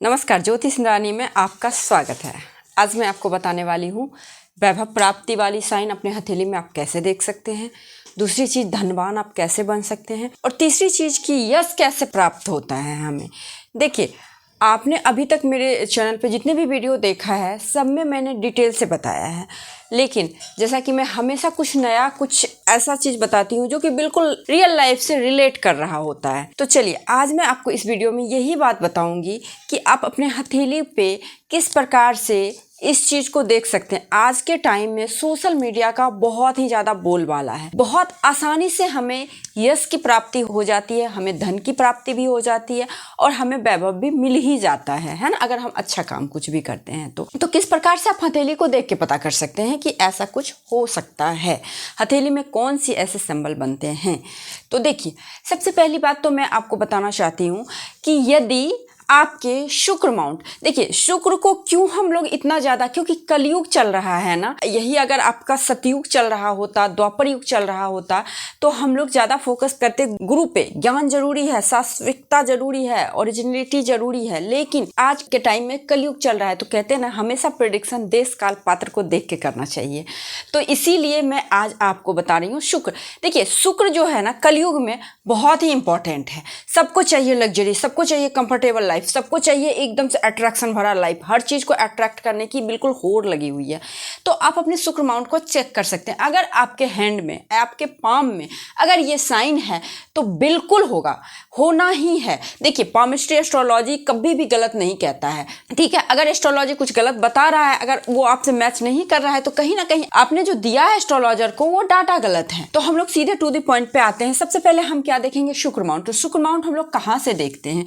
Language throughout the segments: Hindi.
नमस्कार, ज्योति सिंधरानी में आपका स्वागत है। आज मैं आपको बताने वाली हूँ वैभव प्राप्ति वाली साइन अपने हथेली में आप कैसे देख सकते हैं। दूसरी चीज़, धनवान आप कैसे बन सकते हैं। और तीसरी चीज़ की यश कैसे प्राप्त होता है हमें। देखिए, आपने अभी तक मेरे चैनल पे जितने भी वीडियो देखा है सब में मैंने डिटेल से बताया है, लेकिन जैसा कि मैं हमेशा कुछ नया, कुछ ऐसा चीज़ बताती हूँ जो कि बिल्कुल रियल लाइफ से रिलेट कर रहा होता है। तो चलिए, आज मैं आपको इस वीडियो में यही बात बताऊंगी कि आप अपने हथेली पे किस प्रकार से इस चीज़ को देख सकते हैं। आज के टाइम में सोशल मीडिया का बहुत ही ज़्यादा बोलबाला है। बहुत आसानी से हमें यश की प्राप्ति हो जाती है, हमें धन की प्राप्ति भी हो जाती है और हमें वैभव भी मिल ही जाता है ना, अगर हम अच्छा काम कुछ भी करते हैं तो किस प्रकार से आप हथेली को देख के पता कर सकते हैं कि ऐसा कुछ हो सकता है। हथेली में कौन सी ऐसे सिंबल बनते हैं। तो देखिए, सबसे पहली बात तो मैं आपको बताना चाहती हूँ कि यदि आपके शुक्र माउंट, देखिए शुक्र को क्यों हम लोग इतना ज़्यादा, क्योंकि कलयुग चल रहा है ना। यही अगर आपका सतयुग चल रहा होता, द्वापर युग चल रहा होता, तो हम लोग ज़्यादा फोकस करते गुरु पे। ज्ञान जरूरी है, शास्त्रिकता जरूरी है, ओरिजिनलिटी जरूरी है, लेकिन आज के टाइम में कलयुग चल रहा है तो कहते हैं ना, हमेशा प्रेडिक्शन देश काल पात्र को देख के करना चाहिए। तो इसीलिए मैं आज आपको बता रही हूँ शुक्र। देखिए, शुक्र जो है ना, कलयुग में बहुत ही इंपॉर्टेंट है। सबको चाहिए लग्जरी, सबको चाहिए कंफर्टेबल लाइफ, सबको चाहिए एकदम से अट्रैक्शन भरा लाइफ। हर चीज़ को अट्रैक्ट करने की बिल्कुल होड़ लगी हुई है। तो आप अपने शुक्र माउंट को चेक कर सकते हैं। अगर आपके हैंड में, आपके पाम में अगर ये साइन है तो बिल्कुल होगा, होना ही है। देखिए, पामिस्ट्री एस्ट्रोलॉजी कभी भी गलत नहीं कहता है, ठीक है। अगर एस्ट्रोलॉजी कुछ गलत बता रहा है, अगर वो आपसे मैच नहीं कर रहा है, तो कहीं ना कहीं आपने जो दिया है एस्ट्रोलॉजर को वो डाटा गलत है। तो हम लोग सीधे टू द पॉइंट पे आते हैं। सबसे पहले हम क्या देखेंगे, शुक्र माउंट। तो शुक्र माउंट हम लोग कहाँ से देखते हैं।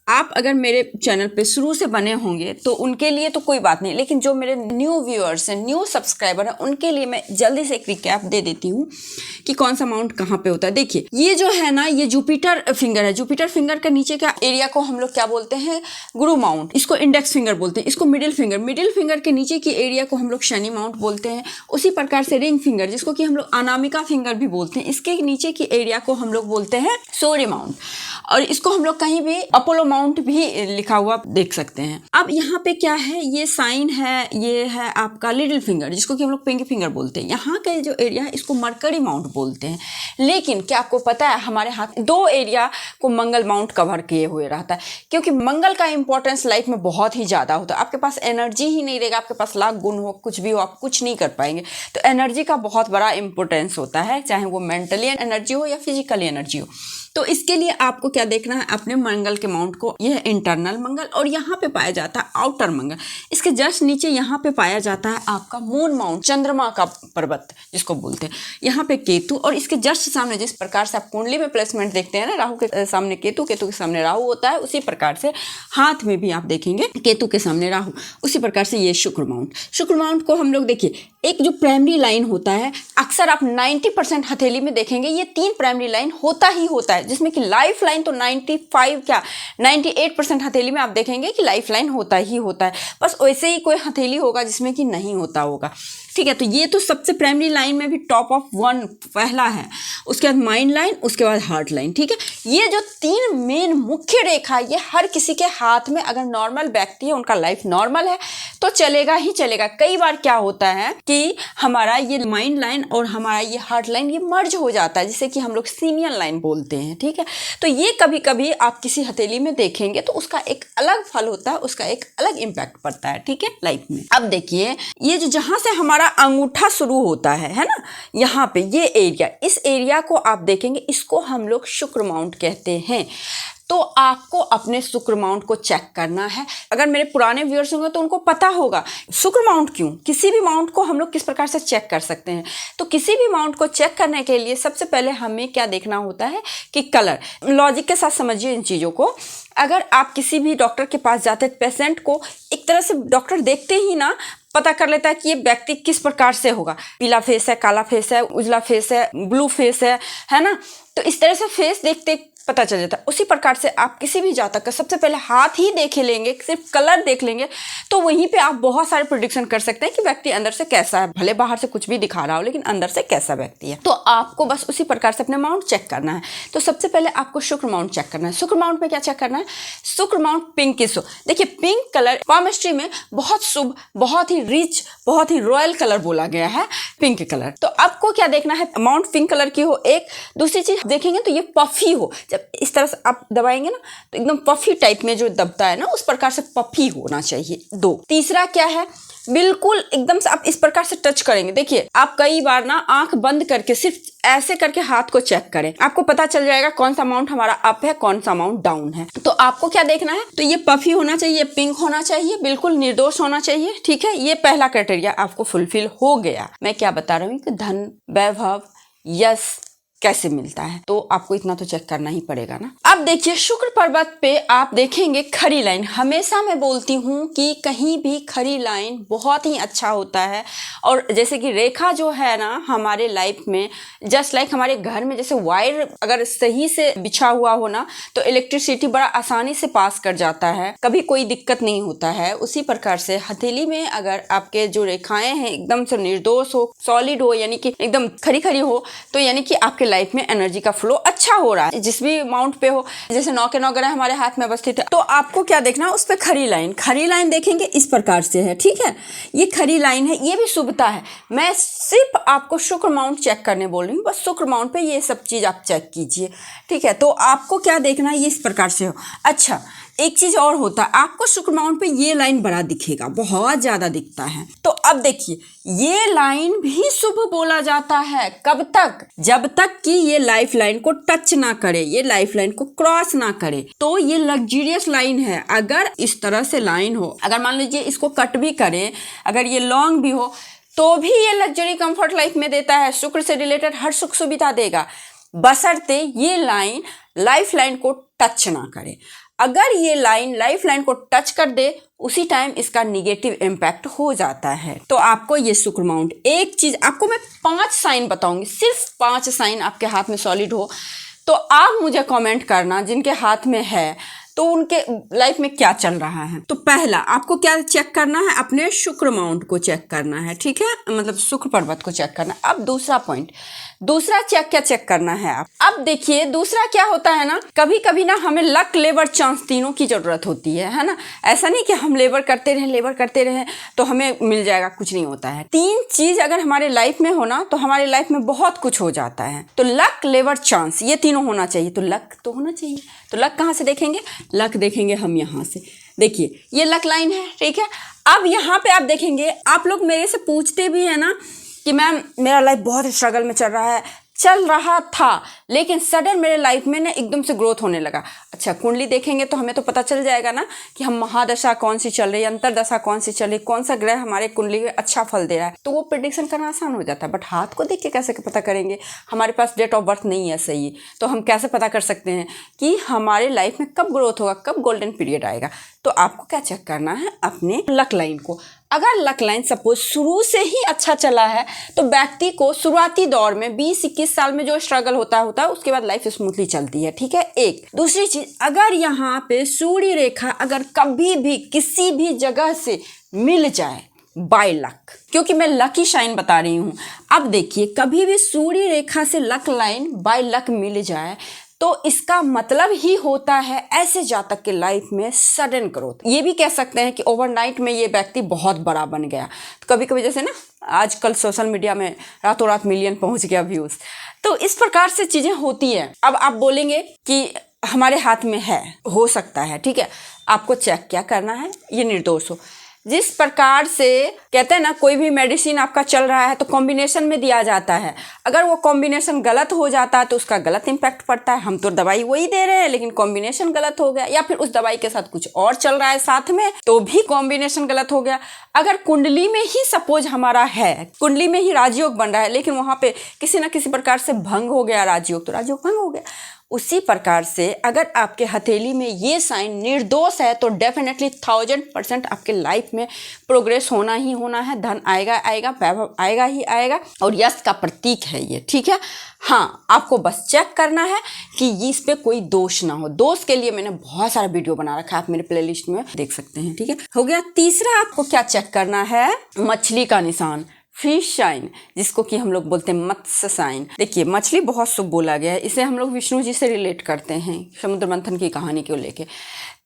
आप अगर मेरे चैनल पे शुरू से बने होंगे तो उनके लिए तो कोई बात नहीं, लेकिन जो मेरे न्यू व्यूअर्स हैं, न्यू सब्सक्राइबर हैं, उनके लिए मैं जल्दी से एक रिकैप दे देती हूँ कि कौन सा माउंट कहाँ पे होता है। देखिए, ये जो है ना, ये जुपिटर फिंगर है। जुपिटर फिंगर के नीचे का एरिया को हम लोग क्या बोलते हैं, गुरु माउंट। इसको इंडेक्स फिंगर बोलते हैं, इसको मिडिल फिंगर। मिडिल फिंगर के नीचे की एरिया को हम लोग शनि माउंट बोलते हैं। उसी प्रकार से रिंग फिंगर, जिसको कि हम लोग अनामिका फिंगर भी बोलते हैं, इसके नीचे की एरिया को हम लोग बोलते हैं सूर्य माउंट। और इसको हम लोग कहीं भी अपोलो माउंट भी लिखा हुआ देख सकते हैं। अब यहाँ पे क्या है, ये साइन है, ये है आपका लिटिल फिंगर, जिसको कि हम लोग पिंकी फिंगर बोलते हैं। यहाँ का जो एरिया है इसको मरकरी माउंट बोलते हैं। लेकिन क्या आपको पता है, हमारे हाथ दो एरिया को मंगल माउंट कवर किए हुए रहता है, क्योंकि मंगल का इंपॉर्टेंस लाइफ में बहुत ही ज़्यादा होता है। आपके पास एनर्जी ही नहीं रहेगा, आपके पास लाख गुण हो, कुछ भी हो, आप कुछ नहीं कर पाएंगे। तो एनर्जी का बहुत बड़ा इंपॉर्टेंस होता है, चाहे वो मेंटली एनर्जी हो या फिजिकली एनर्जी हो। तो इसके लिए आपको क्या देखना है, अपने मंगल के माउंट को। यह इंटरनल मंगल, और यहाँ पे पाया जाता है आउटर मंगल। इसके जस्ट नीचे यहाँ पे पाया जाता है आपका मून माउंट, चंद्रमा का पर्वत जिसको बोलते हैं। यहाँ पे केतु, और इसके जस्ट सामने, जिस प्रकार से आप कुंडली में प्लेसमेंट देखते हैं ना, राहु के सामने केतु, केतु के सामने राहु होता है, उसी प्रकार से हाथ में भी आप देखेंगे केतु के सामने राहु। उसी प्रकार से ये शुक्र माउंट। शुक्र माउंट को हम लोग देखिए, एक जो प्राइमरी लाइन होता है, अक्सर आप 90% हथेली में देखेंगे ये 3 प्राइमरी लाइन होता ही होता है, जिसमें कि लाइफ लाइन तो 98% हथेली में आप देखेंगे कि लाइफ लाइन होता ही होता है। बस वैसे ही कोई हथेली होगा जिसमें कि नहीं होता होगा, ठीक है। तो ये तो सबसे प्राइमरी लाइन में भी टॉप ऑफ 1 पहला है, उसके बाद माइंड लाइन, उसके बाद हार्ट लाइन, ठीक है। ये जो 3 मेन मुख्य रेखा, ये हर किसी के हाथ में, अगर नॉर्मल व्यक्ति है, उनका लाइफ नॉर्मल है तो चलेगा ही चलेगा। कई बार क्या होता है कि हमारा ये माइंड लाइन और हमारा ये हार्ट लाइन ये मर्ज हो जाता है, जिसे कि हम लोग सीनियर लाइन बोलते हैं, ठीक है। तो ये कभी कभी आप किसी हथेली में देखेंगे तो उसका एक अलग फल होता है, उसका एक अलग इम्पैक्ट पड़ता है, ठीक है, लाइफ में। अब देखिए, ये जो जहां से हमारा अंगूठा शुरू होता है ना, यहाँ पे ये एरिया, इस एरिया को आप देखेंगे, इसको हम लोग शुक्र माउंट कहते हैं। तो आपको अपने शुक्र माउंट को चेक करना है। अगर मेरे पुराने व्यूअर्स होंगे तो उनको पता होगा शुक्र माउंट क्यों, किसी भी माउंट को हम लोग किस प्रकार से चेक कर सकते हैं। तो किसी भी माउंट को चेक करने के लिए सबसे पहले हमें क्या देखना होता है कि कलर। लॉजिक के साथ समझिए इन चीज़ों को। अगर आप किसी भी डॉक्टर के पास जाते हैं, पेशेंट को एक तरह से डॉक्टर देखते ही ना पता कर लेता है कि ये व्यक्ति किस प्रकार से होगा। पीला फेस है, काला फेस है, उजला फेस है, ब्लू फेस है ना। तो इस तरह से फेस देखते पता चल जाता है। उसी प्रकार से आप किसी भी जातक का सबसे पहले हाथ ही देखे लेंगे, सिर्फ कलर देख लेंगे, तो वहीं पे आप बहुत सारे प्रेडिक्शन कर सकते हैं कि व्यक्ति अंदर से कैसा है। भले बाहर से कुछ भी दिखा रहा हो लेकिन अंदर से कैसा व्यक्ति है। तो आपको बस उसी प्रकार से अपने माउंट चेक करना है। तो सबसे पहले आपको शुक्र माउंट चेक करना है। शुक्र माउंट में क्या चेक करना है? शुक्र माउंट पिंकिश हो। देखिए पिंक कलर पामस्ट्री में बहुत शुभ, बहुत ही रिच, बहुत ही रॉयल कलर बोला गया है पिंक कलर। तो आपको क्या देखना है? माउंट पिंक कलर की हो। एक दूसरी चीज देखेंगे तो ये पफी हो। जब इस तरह से आप दबाएंगे ना तो एकदम पफी टाइप में जो दबता है ना उस प्रकार से पफी होना चाहिए। 2, तीसरा क्या है? बिल्कुल एकदम से आप इस प्रकार से टच करेंगे। देखिए आप कई बार ना आंख बंद करके सिर्फ ऐसे करके हाथ को चेक करें, आपको पता चल जाएगा कौन सा अमाउंट हमारा अप है, कौन सा अमाउंट डाउन है। तो आपको क्या देखना है? तो ये पफी होना चाहिए, पिंक होना चाहिए, बिल्कुल निर्दोष होना चाहिए। ठीक है, ये पहला क्राइटेरिया आपको फुलफिल हो गया। मैं क्या बता रहा हूँ कि धन, वैभव, यश कैसे मिलता है, तो आपको इतना तो चेक करना ही पड़ेगा ना। अब देखिए शुक्र पर्वत पे आप देखेंगे खड़ी लाइन। हमेशा मैं बोलती हूँ कि कहीं भी खड़ी लाइन बहुत ही अच्छा होता है। और जैसे कि रेखा जो है ना हमारे लाइफ में, जस्ट लाइक हमारे घर में जैसे वायर अगर सही से बिछा हुआ हो ना तो इलेक्ट्रिसिटी बड़ा आसानी से पास कर जाता है, कभी कोई दिक्कत नहीं होता है। उसी प्रकार से हथेली में अगर आपके जो रेखाएं हैं एकदम से निर्दोष हो, सॉलिड हो, यानी कि एकदम खड़ी खड़ी हो, तो यानी कि आपके लाइफ में एनर्जी का फ्लो अच्छा हो रहा है। जिस भी अमाउंट पे हो, जैसे 9 के 9 ग्रह हमारे हाथ में अवस्थित है, तो आपको क्या देखना है? उस पे खड़ी लाइन देखेंगे इस प्रकार से है। ठीक है, ये खड़ी लाइन है, ये भी शुभता है। मैं सिर्फ आपको शुक्र माउंट चेक करने बोल रही हूँ, बस शुक्र माउंट पे ये सब चीज आप चेक कीजिए। ठीक है, तो आपको क्या देखना है? ये इस प्रकार से हो। अच्छा, एक चीज और होता है, आपको शुक्र माउंट पे ये लाइन बड़ा दिखेगा, बहुत ज्यादा दिखता है। तो अब देखिए ये लाइन भी शुभ बोला जाता है। कब तक? जब तक कि ये लाइफ लाइन को टच ना करे, ये लाइफ लाइन को क्रॉस ना करे। तो ये लग्जरियस लाइन है। अगर इस तरह से लाइन हो, अगर मान लीजिए इसको कट भी करें, अगर ये लॉन्ग भी हो, तो भी ये लग्जरी कंफर्ट लाइफ में देता है। शुक्र से रिलेटेड हर सुख सुविधा देगा, बशर्ते ये लाइन लाइफ लाइन को टच ना करे। अगर ये लाइन लाइफ लाइन को टच कर दे उसी टाइम इसका निगेटिव इम्पैक्ट हो जाता है। तो आपको ये शुक्र माउंट, एक चीज आपको मैं 5 साइन बताऊंगी, सिर्फ 5 साइन आपके हाथ में सॉलिड हो तो आप मुझे कमेंट करना जिनके हाथ में है तो उनके लाइफ में क्या चल रहा है। तो पहला आपको क्या चेक करना है? अपने शुक्र माउंट को चेक करना है। ठीक है, मतलब शुक्र पर्वत को चेक करना है। अब दूसरा पॉइंट, दूसरा क्या चेक करना है आप? अब देखिए दूसरा क्या होता है ना, कभी कभी ना हमें लक, लेबर, चांस तीनों की जरूरत होती है ना। ऐसा नहीं कि हम लेबर करते रहे तो हमें मिल जाएगा, कुछ नहीं होता है। 3 चीज अगर हमारे लाइफ में हो ना तो हमारे लाइफ में बहुत कुछ हो जाता है। तो लक, लेबर, चांस ये तीनों होना चाहिए। तो लक तो होना चाहिए। तो लक कहाँ से देखेंगे? लक देखेंगे हम यहाँ से। देखिए ये लक लाइन है। ठीक है, अब यहाँ पे आप देखेंगे, आप लोग मेरे से पूछते भी है ना कि मैम मेरा लाइफ बहुत स्ट्रगल में चल रहा था लेकिन सडन मेरे लाइफ में ना एकदम से ग्रोथ होने लगा। अच्छा, कुंडली देखेंगे तो हमें तो पता चल जाएगा ना कि हम महादशा कौन सी चल रही है, अंतरदशा कौन सी चल रही है, कौन सा ग्रह हमारे कुंडली में अच्छा फल दे रहा है, तो वो प्रेडिक्शन करना आसान हो जाता है। बट हाथ को देख के कैसे पता करेंगे? हमारे पास डेट ऑफ बर्थ नहीं है सही, तो हम कैसे पता कर सकते हैं कि हमारे लाइफ में कब ग्रोथ होगा, कब गोल्डन पीरियड आएगा? तो आपको क्या चेक करना है? अपने लक लाइन को। अगर लक लाइन सपोज शुरू से ही अच्छा चला है तो व्यक्ति को शुरुआती दौर में 20-21 साल में जो स्ट्रगल होता है उसके बाद लाइफ स्मूथली चलती है। ठीक है, एक दूसरी चीज, अगर यहाँ पे सूर्य रेखा अगर कभी भी किसी भी जगह से मिल जाए बाय लक, क्योंकि मैं लकी शाइन बता रही हूँ। अब देखिए कभी भी सूर्य रेखा से लक लाइन बाय लक मिल जाए तो इसका मतलब ही होता है ऐसे जातक के लाइफ में सडन ग्रोथ। ये भी कह सकते हैं कि ओवरनाइट में ये व्यक्ति बहुत बड़ा बन गया। तो कभी कभी जैसे ना आजकल सोशल मीडिया में रातों रात मिलियन पहुंच गया व्यूज, तो इस प्रकार से चीजें होती हैं। अब आप बोलेंगे कि हमारे हाथ में है, हो सकता है। ठीक है, आपको चेक क्या करना है? ये निर्दोष हो। जिस प्रकार से कहते हैं ना, कोई भी मेडिसिन आपका चल रहा है तो कॉम्बिनेशन में दिया जाता है। अगर वो कॉम्बिनेशन गलत हो जाता है तो उसका गलत इम्पैक्ट पड़ता है। हम तो दवाई वही दे रहे हैं लेकिन कॉम्बिनेशन गलत हो गया, या फिर उस दवाई के साथ कुछ और चल रहा है साथ में तो भी कॉम्बिनेशन गलत हो गया। अगर कुंडली में ही सपोज हमारा है, कुंडली में ही राजयोग बन रहा है लेकिन वहां पे किसी ना किसी प्रकार से भंग हो गया राजयोग, तो राजयोग भंग हो गया। उसी प्रकार से अगर आपके हथेली में ये साइन निर्दोष है तो डेफिनेटली 1000% आपके लाइफ में प्रोग्रेस होना ही होना है। धन आएगा आएगा, वैभव आएगा ही आएगा और यश का प्रतीक है ये, ठीक है। हाँ, आपको बस चेक करना है कि इस पे कोई दोष ना हो। दोष के लिए मैंने बहुत सारा वीडियो बना रखा है, आप मेरे प्लेलिस्ट में देख सकते हैं, ठीक है। हो गया। तीसरा आपको क्या चेक करना है, मछली का निशान, फिश साइन, जिसको कि हम लोग बोलते हैं मत्स्य साइन। देखिए मछली बहुत शुभ बोला गया है, इसे हम लोग विष्णु जी से रिलेट करते हैं समुद्र मंथन की कहानी को लेके।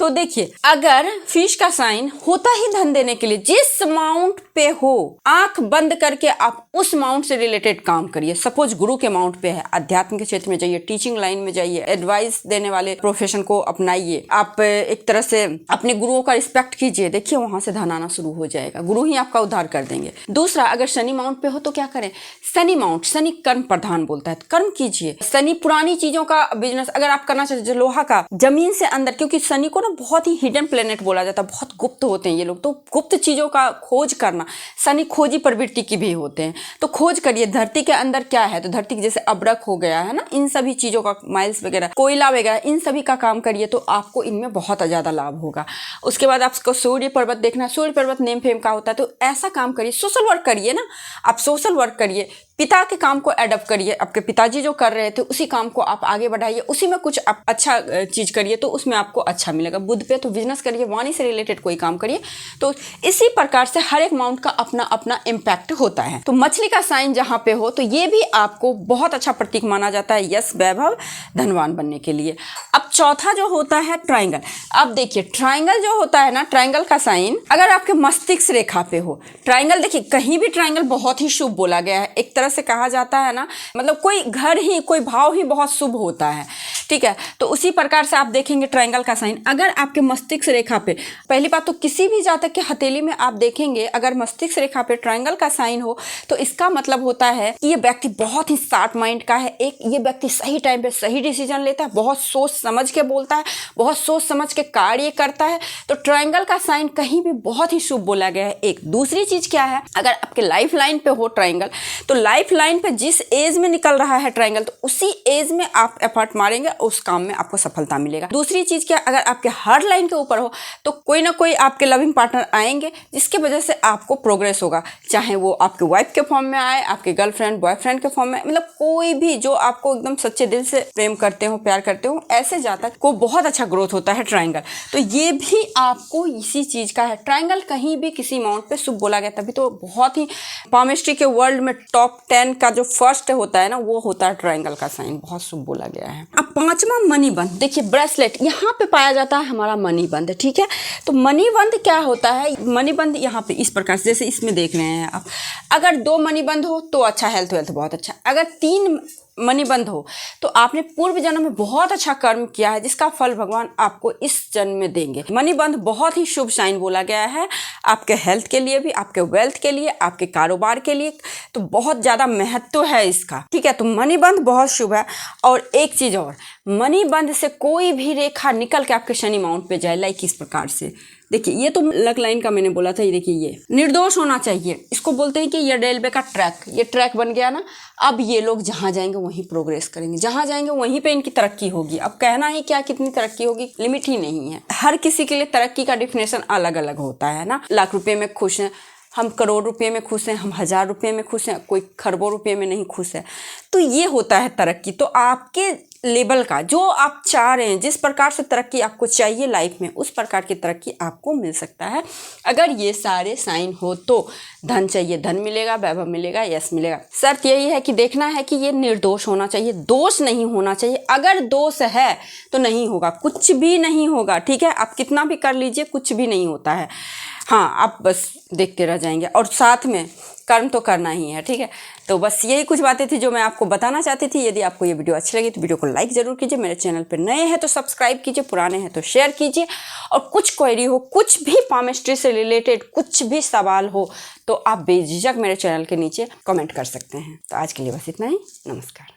तो देखिए अगर फिश का साइन होता ही धन देने के लिए, जिस अमाउंट पे हो आंख बंद करके आप उस अमाउंट से रिलेटेड काम करिए। सपोज गुरु के अमाउंट पे है, अध्यात्म के क्षेत्र में जाइए, टीचिंग लाइन में जाइए, एडवाइस देने वाले प्रोफेशन को अपनाइए, आप एक तरह से अपने गुरुओं का रिस्पेक्ट कीजिए, देखिए वहां से धन आना शुरू हो जाएगा, गुरु ही आपका उद्धार कर देंगे। दूसरा, अगर शनि माउंट पे हो तो क्या करें, शनि माउंट, शनि कर्म प्रधान बोलता है, कर्म कीजिए। शनि पुरानी चीजों का बिजनेस अगर आप करना चाहते, लोहा का, जमीन से अंदर, क्योंकि शनि को बहुत ही हिडन प्लेनेट बोला जाता है, बहुत गुप्त होते हैं ये लोग, तो गुप्त चीजों का खोज करना, शनि खोजी प्रवृत्ति की भी होते हैं, तो खोज करिए धरती के अंदर क्या है। तो धरती जैसे अब्रक हो गया है ना, इन सभी चीजों का, माइल्स वगैरह, कोयला वगैरह, इन सभी का काम करिए तो आपको इनमें बहुत ज्यादा लाभ होगा। उसके बाद आपको सूर्य पर्वत देखना, सूर्य पर्वत नेम फेम का होता है, तो ऐसा काम करिए, सोशल वर्क करिए ना, आप सोशल वर्क करिए, पिता के काम को एडप्ट करिए, आपके पिताजी जो कर रहे थे उसी काम को आप आगे बढ़ाइए, उसी में कुछ आप अच्छा चीज करिए तो उसमें आपको अच्छा मिलेगा। बुध पे तो बिजनेस करिए, वाणी से रिलेटेड कोई काम करिए, तो इसी प्रकार से हर एक माउंट का अपना अपना इम्पैक्ट होता है। तो मछली का साइन जहां पे हो तो ये भी आपको बहुत अच्छा प्रतीक माना जाता है यश, वैभव, धनवान बनने के लिए। अब चौथा जो होता है ट्राइंगल। अब देखिए ट्राइंगल जो होता है ना, ट्राइंगल का साइन अगर आपके मस्तिष्क रेखा पे हो, ट्राइंगल देखिए कहीं भी ट्राइंगल बहुत ही शुभ बोला गया है, एक तरह से कहा जाता है ना, मतलब कोई घर ही, कोई भाव ही बहुत शुभ होता है, ठीक है। तो उसी प्रकार से आप देखेंगे ट्राइंगल का साइन अगर आपके मस्तिष्क रेखा पे, पहली बात तो किसी भी जातक के हथेली में आप देखेंगे अगर मस्तिष्क रेखा पे ट्राइंगल का साइन हो तो इसका मतलब होता है कि ये व्यक्ति बहुत ही शार्प माइंड का है, एक ये व्यक्ति सही टाइम पे सही डिसीजन लेता है, बहुत सोच समझ के बोलता है, बहुत सोच समझ के कार्य करता है। तो ट्राइंगल का साइन कहीं भी बहुत ही शुभ बोला गया है। एक दूसरी चीज क्या है, अगर आपके लाइफ लाइन पे हो ट्राइंगल, तो लाइफ लाइन पे जिस एज में निकल रहा है ट्राइंगल, तो उसी एज में आप एफर्ट मारेंगे, उस काम में आपको सफलता मिलेगा। दूसरी चीज क्या, अगर आपके हर लाइन के ऊपर हो तो कोई ना कोई आपके लविंग पार्टनर आएंगे जिसकी वजह से आपको प्रोग्रेस होगा, चाहे वो आपके वाइफ के फॉर्म में आए, आपके गर्लफ्रेंड बॉयफ्रेंड के फॉर्म में, मतलब कोई भी जो आपको एकदम सच्चे दिल से प्रेम करते हो, प्यार करते हो, ऐसे जातक को बहुत अच्छा ग्रोथ होता है ट्राइंगल। तो ये भी आपको इसी चीज का है। ट्राइंगल कहीं भी किसी अमाउंट पे शुभ बोला गया, तभी तो बहुत ही पामिस्ट्री के वर्ल्ड में टॉप 10 का जो फर्स्ट होता है ना, वो होता है ट्राइंगल का साइन, बहुत शुभ बोला गया है। अब पांचवा मणिबंध, देखिए ब्रेसलेट, यहाँ पे पाया जाता है हमारा मणिबंध, ठीक है। तो मणिबंध क्या होता है, मणिबंध यहाँ पे इस प्रकार से, जैसे इसमें देख रहे हैं आप, अगर 2 मणिबंध हो तो अच्छा, हेल्थ वेल्थ बहुत अच्छा, अगर 3 मणिबंध हो तो आपने पूर्व जन्म में बहुत अच्छा कर्म किया है जिसका फल भगवान आपको इस जन्म में देंगे। मणिबंध बहुत ही शुभ साइन बोला गया है, आपके हेल्थ के लिए भी, आपके वेल्थ के लिए, आपके कारोबार के लिए, तो बहुत ज्यादा महत्व है इसका, ठीक है। तो मणिबंध बहुत शुभ है। और एक चीज और, मणिबंध से कोई भी रेखा निकल के आपके शनि माउंट पे जाए, लाइक इस प्रकार से, देखिए ये तो लक लाइन का मैंने बोला था, ये देखिए ये निर्दोष होना चाहिए, इसको बोलते हैं कि ये रेलवे का ट्रैक, ये ट्रैक बन गया ना, अब ये लोग जहां जाएंगे वहीं प्रोग्रेस करेंगे, जहां जाएंगे वहीं पे इनकी तरक्की होगी। अब कहना ही क्या, कितनी तरक्की होगी, लिमिट ही नहीं है। हर किसी के लिए तरक्की का डिफिनेशन अलग अलग होता है ना, लाख रुपए में खुश हैं, हम करोड़ रुपए में खुश हैं, हम 1000 रुपए में खुश हैं, कोई खरबों रुपए में नहीं खुश है। तो ये होता है तरक्की। तो आपके लेवल का जो आप चाह रहे हैं, जिस प्रकार से तरक्की आपको चाहिए लाइफ में, उस प्रकार की तरक्की आपको मिल सकता है अगर ये सारे साइन हो तो। धन चाहिए, धन मिलेगा, वैभव मिलेगा, यश मिलेगा। शर्त यही है कि देखना है कि ये निर्दोष होना चाहिए, दोष नहीं होना चाहिए। अगर दोष है तो नहीं होगा, कुछ भी नहीं होगा, ठीक है। आप कितना भी कर लीजिए, कुछ भी नहीं होता है। हाँ, आप बस देखते रह जाएंगे, और साथ में कर्म तो करना ही है, ठीक है। तो बस यही कुछ बातें थी जो मैं आपको बताना चाहती थी। यदि आपको ये वीडियो अच्छी लगी तो वीडियो को लाइक जरूर कीजिए, मेरे चैनल पर नए हैं तो सब्सक्राइब कीजिए, पुराने हैं तो शेयर कीजिए। और कुछ क्वेरी हो, कुछ भी पामिस्ट्री से रिलेटेड कुछ भी सवाल हो तो आप बेझिझक मेरे चैनल के नीचे कमेंट कर सकते हैं। तो आज के लिए बस इतना ही, नमस्कार।